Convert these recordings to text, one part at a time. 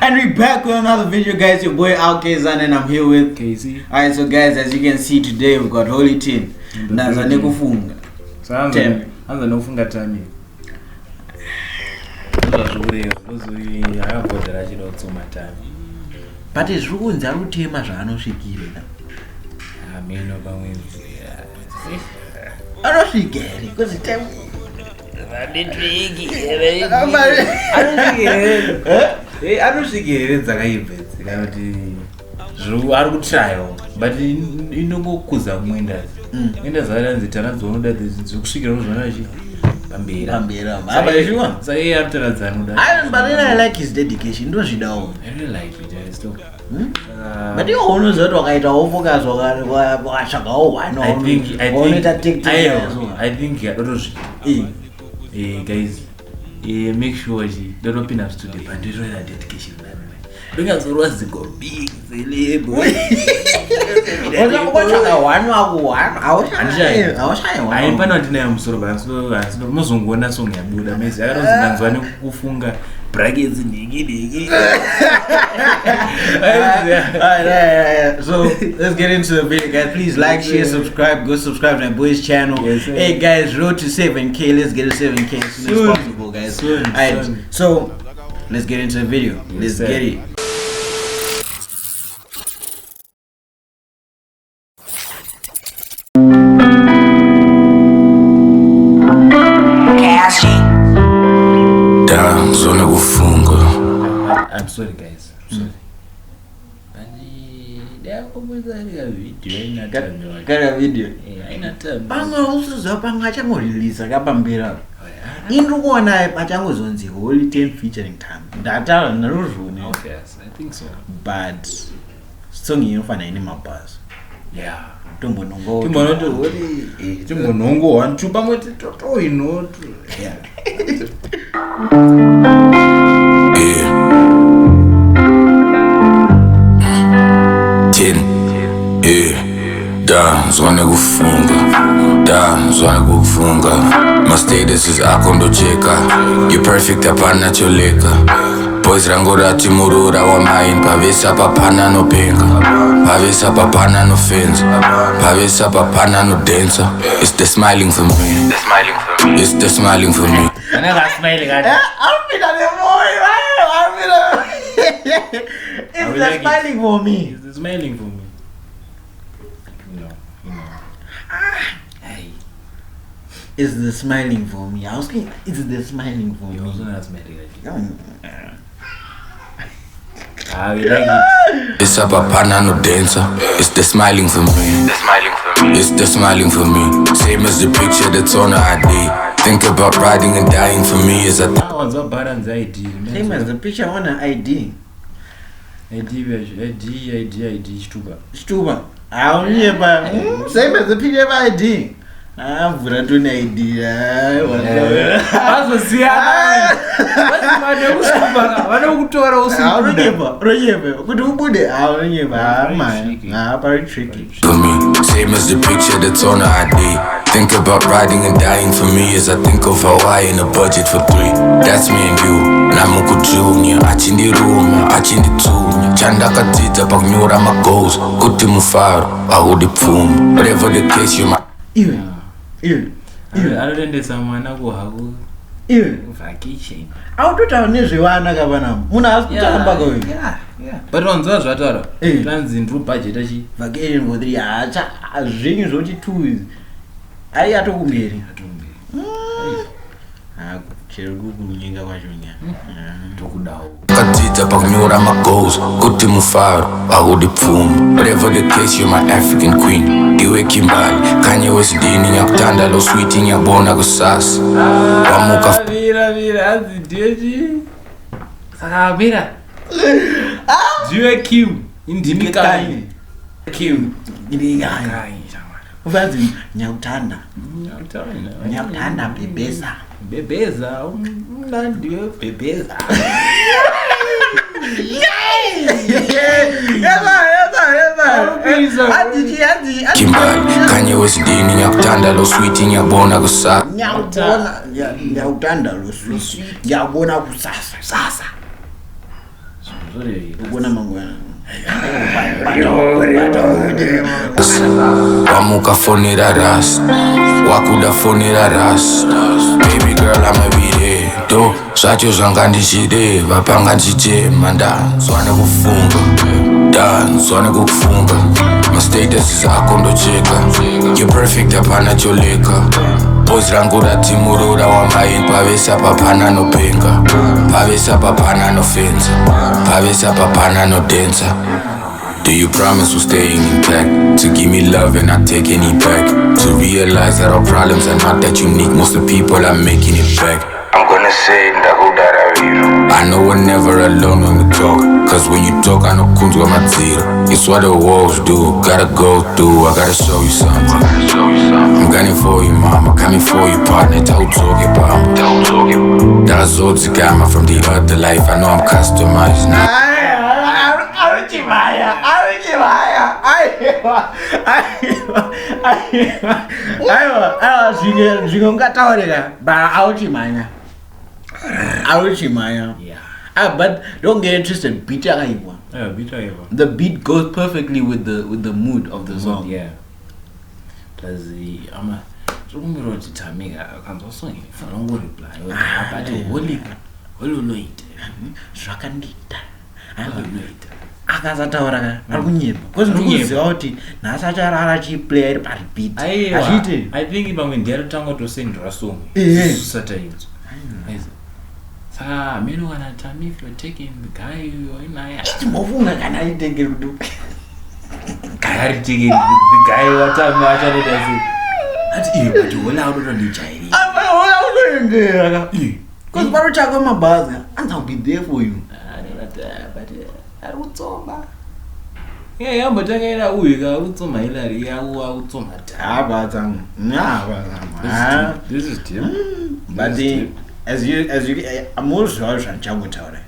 And we're back with another video, guys. Your boy Kayzano, and I'm here with Kayzy. Alright, so guys, as you can see today, we've got Holy Team. Ndanzwa Nekufunga. So Ndanzwa Nekufunga Tamy. But it's ruined the routine as I know she killed. I mean, no, but I don't see Gary because it's time. I don't think it's a event. I would try, but you know, go Kuza Windows. Windows Islands, the tenants own that is Zuxi. So he after that, but I like his dedication. Don't you know? I really like it. But you always heard what I focus on. I think guys, make sure you don't open up to the but you that dedication. Don't have to rush the go big, So let's get into the video, guys. Please like, share, subscribe. Go subscribe to my boy's channel. Hey guys, road to 7K. Let's get to 7K as soon as possible, guys. Alright, so let's get into the video. Let's get it. Ndanzwa Nekufunga. I'm sorry, guys. I'm sorry. But they are always a video. Got a video. I not tell. Banga also Zapanga Chango release a Gapambira. In Ruana, Pachango Zonzi, Holy 10 featuring Tamy. That are no room. Yes, I think so. But song you find any more buzz. Yeah. Tumbonongo. Tumbonongo and Chubamoti Toto, you know. Yeah. Ndanzwa Nekufunga. My status is akondocheka. You perfect apana choleka. Boys rangorati murura wa main. Pavesa papana no penga. Pavesa papana no fence. Pavesa papana no dancer. It's the smiling for me. It's the smiling for me. I never smiling at It's the smiling for me. It's smiling for me. Hey. It's the smiling for me. I was thinking, it's the smiling for me. You also not smiling at you. We like it. It's a papana no dancer. It's the smiling for me. It's the smiling for me. Same as the picture that's on her ID. Think about riding and dying for me is a same as the picture on an ID. Stuba. I only about same as the picture of ID. I'm going to need the same as the picture that's on her ID. Think about riding and dying for me as I think of Hawaii in a budget for 3. That's me and you. Namuku Junior, Achindi Ruma, Achindi Tunya. Chandaka Tita, Pagnura Magos, Kuti Mufaro, Ahudi Pum. Whatever the case, you might. I don't know someone who have vacation. How to tell Nizuana Gavana? Muna, yeah. But on those what are plans in true budget? Vacation with the Aja, Ring Roti 2. I had to be. Katita Pagnura Magos, Kuti Mufaro, Ahudi Pum. Whatever the case, you're my African queen. Iwe Kimbali, Kanye West Dini, Yaktanda, Lo Sweeting, Yabona Gusas. Wamuka. Mira. Dieu Kim. Indimikai. Kim. Indimikai. Uvazi Nyautanda. Nyautanda bebeza. Bebeza. Ndio bebeza. Kimbali, Kanye West Dini, Yaktanda, Lo Sweeting, Yabona Gusas. Nyautanda, Lo Sweeting, Yabona Gusasa. Sasa. Ubona mangwana. Wamuka fonera rust, wakuda fonera rust. Baby girl, I'ma be there. Do zvacho zvanga ndichide vapanga ndichitema ndanzwa nekufunga my status ako ndocheka you're perfect hapana choleka boys rangu ratimurura wamain pavesa papana nopenga pavesa papana nofenza pavesa papana nodenza. Do you promise we're staying intact? To give me love and not take any back? To realize that our problems are not that unique. Most of the people are making it back. I'm gonna say I know we're never alone when we talk. Cause when you talk I know kunzwa matziro. It's what the wolves do, gotta go through. I gotta show you something. I'm gunning for you mama, coming for you partner. Tautoke bam, Darazotsikama from the other life. I know I'm customized now. But don't get interested. Beat the beat goes perfectly with the mood of the song. Yeah. Does the Tamy can't song if I don't reply. But holy akazataura ari kunyimba because ndikuziva kuti nhasi acharara achiplaya iri parepeat azviite. I think pamwe ndiyaritanga kutosendera song sataidzo saka meno kana Tamy if you're taking the guy wainaye achimbofunga kana aitengeri kuti kayaritekeri the guy watame achaneta sei ati but wona autotondijairi unoendera because paro chako mabhazi anza be there for you ari kutsoma yambotakaira uyu karutsoma ilari yawo akutsoma this is deep. But as you amuzvawo zvandichagotaura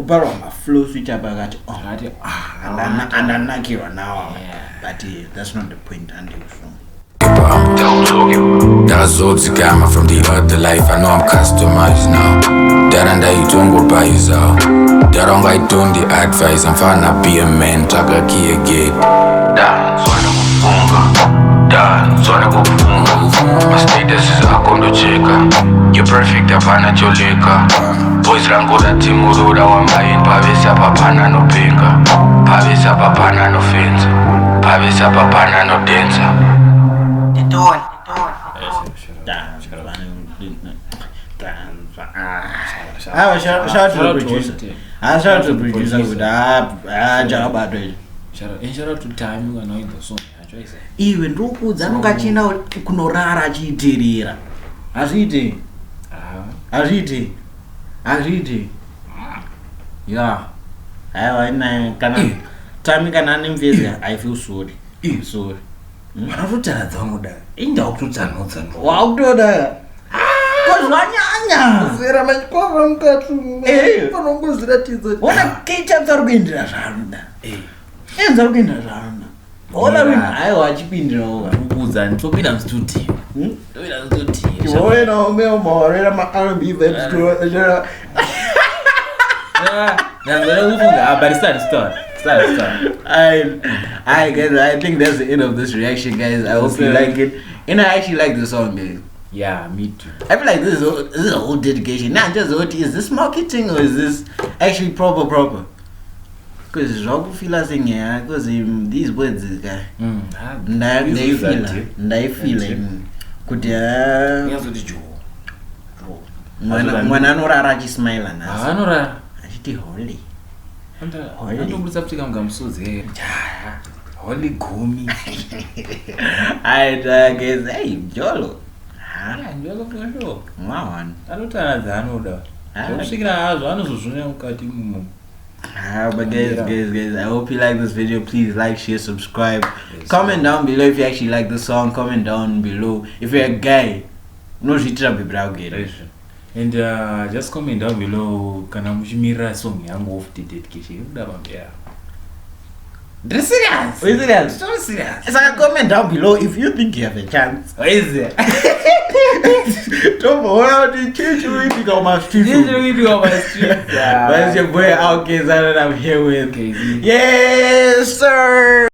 parwa maflow switch apakati andanakirwa nawo but that's not the point andifrom Darazotsikama from the other life. I know I'm customized now. Daranda itongo paisa. Daronga itondi advice. I'm finna be a man. Taka ki again. Ndanzwa Nekufunga. My status is ako ndocheka. You're perfect hapana choleka. Boys rangu ratimurura wamain pavesa papana nopenga. Pavesa papana nofenza. Pavesa papana nodenza. Shout to the producer. Shout to the producer with shout out to Tamy anoid the song. Iwe ndokudza anongachina kunorara achiiterera azviiti ya aiwa ina kana Tamy kana anemveza I feel sorry Vanototadza vanodaro inda kutotsanotsa wakutoda kozvanyanya zera machikova mukati vanongozviratidza ona keichatsa uri kuendera zvaanoda enza uri kuendera zvaanoda ola rin aiwa achipindirawo kuudza nditopinda mstudio tivoena umeomaorera ma-R&B Ndanzwa Nekufunga, but start. Alright guys, I think that's the end of this reaction guys. I hope you like it. And I actually like the song guys. Yeah, me too. I feel like this is a whole dedication. Not just what is this marketing or is this actually proper? Because Rob feel as in here, because these words this guy. They feel like could when anorara chismaila na anorara achiti holy andobudisa pfika mugamusozi holy gumi guys hey jolo ndakapfika mwawan anotaradza anoda zvokusvikira hazvo anozozvonya mukati mumo. But guys, I hope you like this video. Please like, share, subscribe. Comment down below if you actually like the song. Comment down below if you're a guy. No and just comment down below kana muchimirira song yangu of the dedication. This serious. Is it? So serious. So comment down below if you think you have a chance. What is it? Don't worry, change your week on my street. Change your week on my street. That's your boy out, Kayzano, and I'm here with Kayzy. Yes, sir.